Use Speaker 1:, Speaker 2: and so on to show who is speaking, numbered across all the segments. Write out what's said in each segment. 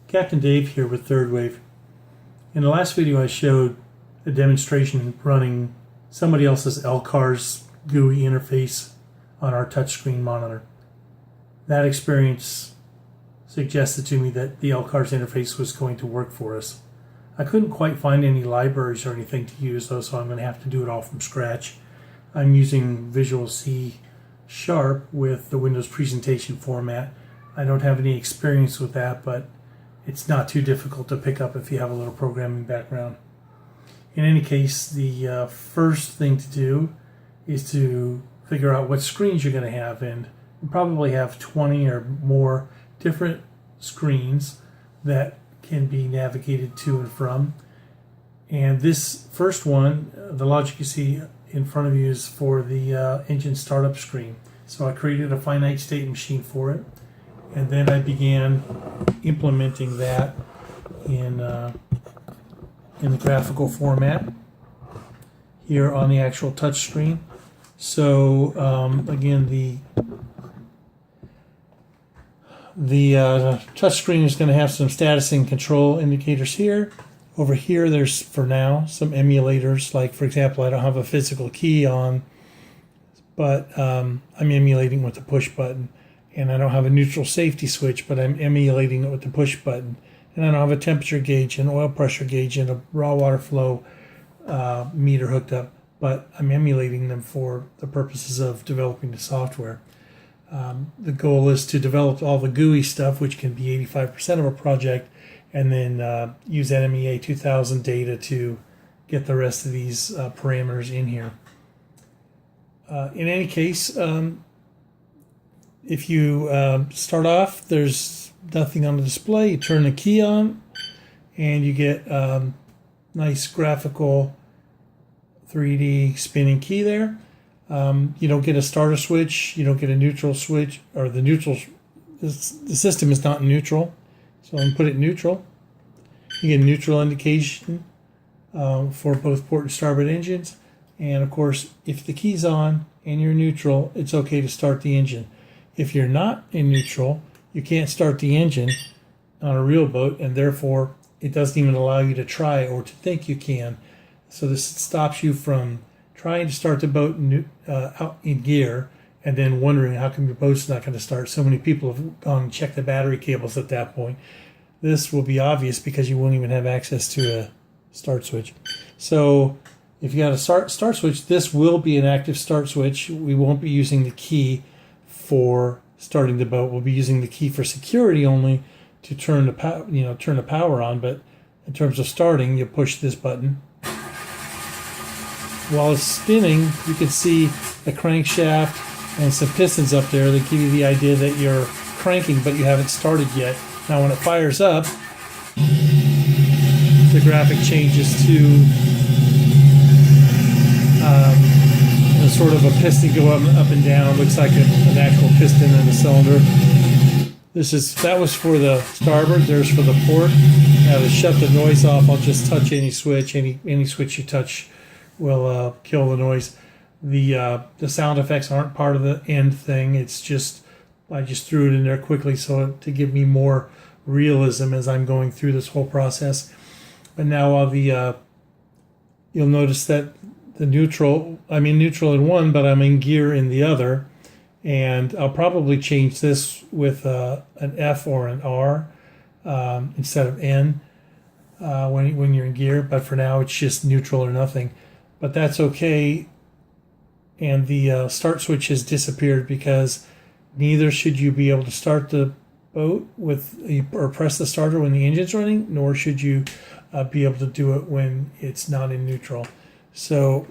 Speaker 1: Captain Dave here with Third Wave. In the last video I showed a demonstration running somebody else's LCARS GUI interface on our touchscreen monitor. That experience suggested to me that the LCARS interface was going to work for us. I couldn't quite find any libraries or anything to use though, so I'm going to have to do it all from scratch. I'm using Visual C# with the Windows presentation format. I don't have any experience with that, but it's not too difficult to pick up if you have a little programming background. In any case, the first thing to do is to figure out what screens you're going to have, and you probably have 20 or more different screens that can be navigated to and from. And this first one, the logic you see in front of you, is for the engine startup screen. So I created a finite state machine for it, and then I began implementing that in the graphical format here on the actual touch screen. So again, the touch screen is going to have some status and control indicators here. Over here, there's, for now, some emulators. Like, for example, I don't have a physical key on, but I'm emulating with the push button. And I don't have a neutral safety switch, but I'm emulating it with the push button. And I don't have a temperature gauge, an oil pressure gauge, and a raw water flow meter hooked up, but I'm emulating them for the purposes of developing the software. The goal is to develop all the GUI stuff, which can be 85% of a project, and then use NMEA 2000 data to get the rest of these parameters in here. In any case, if you start off, there's nothing on the display. You turn the key on, and you get nice graphical 3D spinning key there. You don't get a starter switch. You don't get a neutral switch, or the system is not neutral. So I'm going to put it neutral. You get a neutral indication for both port and starboard engines. And of course, if the key's on and you're neutral, it's okay to start the engine. If you're not in neutral, you can't start the engine on a real boat, and therefore it doesn't even allow you to try or to think you can. So this stops you from trying to start the boat out in gear and then wondering how come your boat's not going to start. So many people have gone and checked the battery cables at that point. This will be obvious because you won't even have access to a start switch. So if you got a start switch, this will be an active start switch. We won't be using the key for starting the boat. We'll be using the key for security only to turn the power on. But in terms of starting, you push this button. While it's spinning, you can see the crankshaft and some pistons up there that give you the idea that you're cranking, but you haven't started yet. Now, when it fires up, the graphic changes to sort of a piston go up and down. It looks like an actual piston in a cylinder. That was for the starboard. There's for the port. Now to shut the noise off, I'll just touch any switch. Any switch you touch will kill the noise. The sound effects aren't part of the end thing. It's just I just threw it in there quickly so to give me more realism as I'm going through this whole process. But now you'll notice that I'm in neutral in one, but I'm in gear in the other. And I'll probably change this with an F or an R instead of N when you're in gear. But for now, it's just neutral or nothing. But that's okay. And the start switch has disappeared because neither should you be able to start the boat or press the starter when the engine's running, nor should you be able to do it when it's not in neutral. So,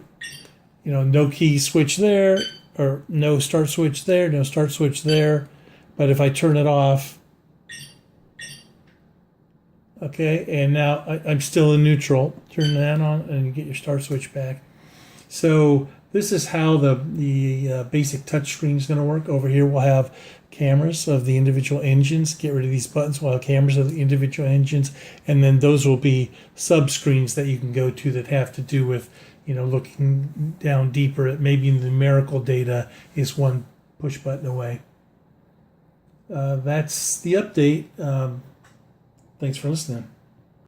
Speaker 1: no key switch there, or no start switch there, no start switch there. But if I turn it off, okay, and now I'm still in neutral. Turn that on, and you get your start switch back. So this is how the basic touch screen is going to work. Over here we'll have cameras of the individual engines. Get rid of these buttons. We'll have cameras of the individual engines, and then those will be sub screens that you can go to that have to do with looking down deeper at maybe numerical data is one push button away. That's the update. Thanks for listening.